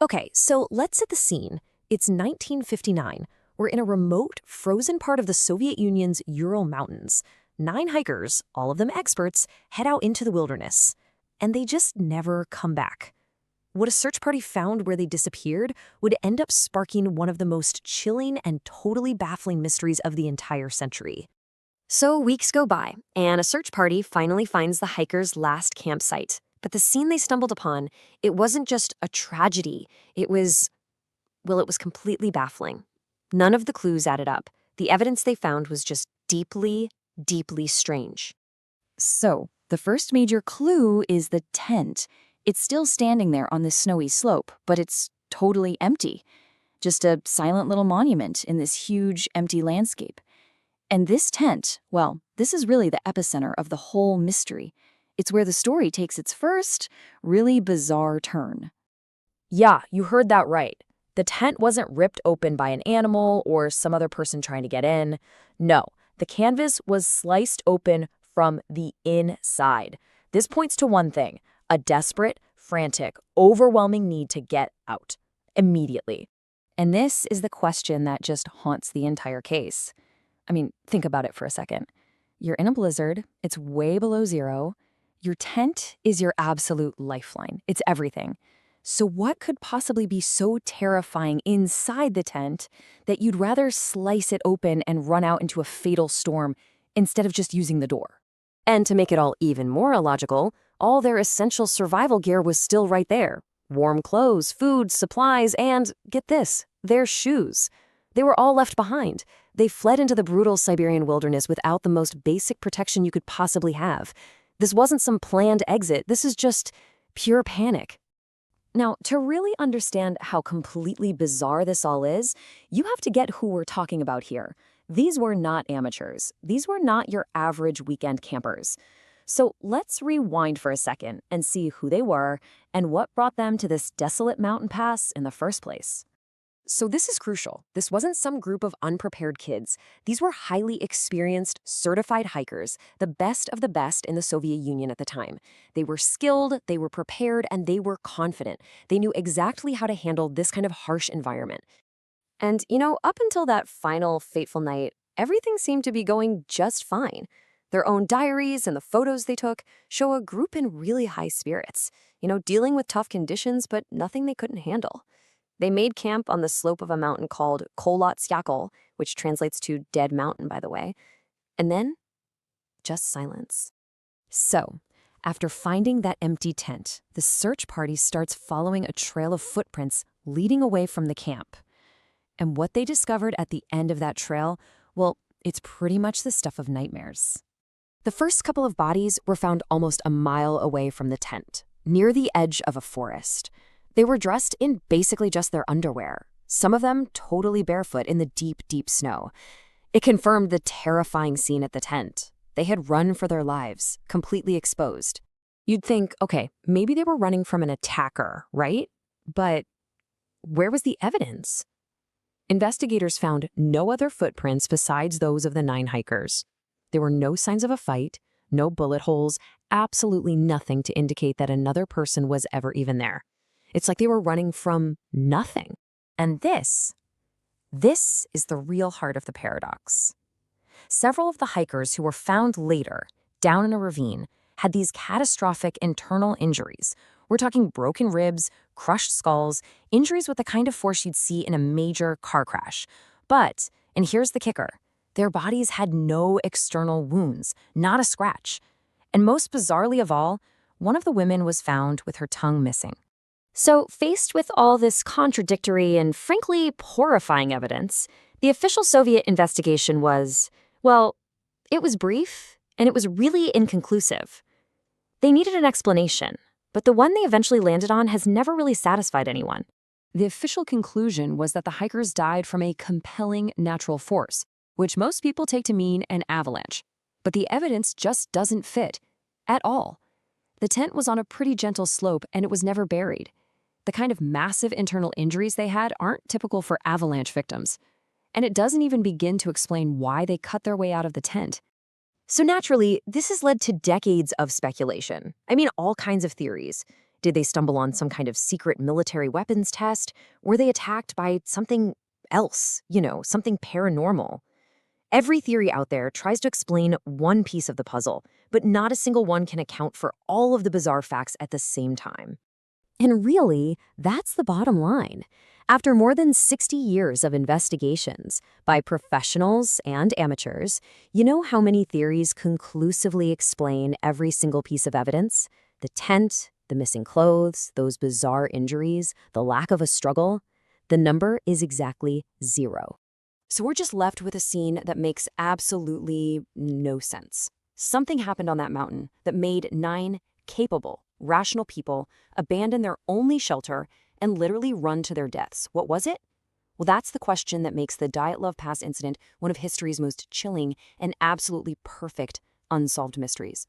Okay, so let's set the scene. It's 1959. We're in a remote, frozen part of the Soviet Union's Ural Mountains. 9 hikers, all of them experts, head out into the wilderness. And they just never come back. What a search party found where they disappeared would end up sparking one of the most chilling and totally baffling mysteries of the entire century. So weeks go by, and a search party finally finds the hikers' last campsite. But the scene they stumbled upon, it wasn't just a tragedy. It was completely baffling. None of the clues added up. The evidence they found was just deeply, deeply strange. So, the first major clue is the tent. It's still standing there on this snowy slope, but it's totally empty. Just a silent little monument in this huge, empty landscape. And this tent, well, this is really the epicenter of the whole mystery. It's where the story takes its first, really bizarre turn. Yeah, you heard that right. The tent wasn't ripped open by an animal or some other person trying to get in. No, the canvas was sliced open from the inside. This points to one thing: a desperate, frantic, overwhelming need to get out immediately. And this is the question that just haunts the entire case. I mean, think about it for a second. You're in a blizzard, it's way below zero. Your tent is your absolute lifeline. It's everything. So what could possibly be so terrifying inside the tent that you'd rather slice it open and run out into a fatal storm instead of just using the door? And to make it all even more illogical, all their essential survival gear was still right there. Warm clothes, food, supplies, and, get this, their shoes. They were all left behind. They fled into the brutal Siberian wilderness without the most basic protection you could possibly have. This wasn't some planned exit. This is just pure panic. Now, to really understand how completely bizarre this all is, you have to get who we're talking about here. These were not amateurs. These were not your average weekend campers. So let's rewind for a second and see who they were and what brought them to this desolate mountain pass in the first place. So this is crucial. This wasn't some group of unprepared kids. These were highly experienced, certified hikers, the best of the best in the Soviet Union at the time. They were skilled, they were prepared, and they were confident. They knew exactly how to handle this kind of harsh environment. And, up until that final fateful night, everything seemed to be going just fine. Their own diaries and the photos they took show a group in really high spirits, dealing with tough conditions, but nothing they couldn't handle. They made camp on the slope of a mountain called Kolotyakol, which translates to Dead Mountain, by the way. And then, just silence. So, after finding that empty tent, the search party starts following a trail of footprints leading away from the camp. And what they discovered at the end of that trail, well, it's pretty much the stuff of nightmares. The first couple of bodies were found almost a mile away from the tent, near the edge of a forest. They were dressed in basically just their underwear, some of them totally barefoot in the deep, deep snow. It confirmed the terrifying scene at the tent. They had run for their lives, completely exposed. You'd think, okay, maybe they were running from an attacker, right? But where was the evidence? Investigators found no other footprints besides those of the 9 hikers. There were no signs of a fight, no bullet holes, absolutely nothing to indicate that another person was ever even there. It's like they were running from nothing. And this is the real heart of the paradox. Several of the hikers who were found later, down in a ravine, had these catastrophic internal injuries. We're talking broken ribs, crushed skulls, injuries with the kind of force you'd see in a major car crash. But, and here's the kicker, their bodies had no external wounds, not a scratch. And most bizarrely of all, one of the women was found with her tongue missing. So, faced with all this contradictory and frankly horrifying evidence, the official Soviet investigation was, well, it was brief and it was really inconclusive. They needed an explanation, but the one they eventually landed on has never really satisfied anyone. The official conclusion was that the hikers died from a compelling natural force, which most people take to mean an avalanche. But the evidence just doesn't fit at all. The tent was on a pretty gentle slope and it was never buried. The kind of massive internal injuries they had aren't typical for avalanche victims. And it doesn't even begin to explain why they cut their way out of the tent. So naturally, this has led to decades of speculation. I mean, all kinds of theories. Did they stumble on some kind of secret military weapons test? Were they attacked by something else, something paranormal? Every theory out there tries to explain one piece of the puzzle, but not a single one can account for all of the bizarre facts at the same time. And really, that's the bottom line. After more than 60 years of investigations by professionals and amateurs, you know how many theories conclusively explain every single piece of evidence? The tent, the missing clothes, those bizarre injuries, the lack of a struggle? The number is exactly 0. So we're just left with a scene that makes absolutely no sense. Something happened on that mountain that made 9 capable, rational people abandon their only shelter and literally run to their deaths. What was it? Well, that's the question that makes the Dyatlov Pass incident one of history's most chilling and absolutely perfect unsolved mysteries.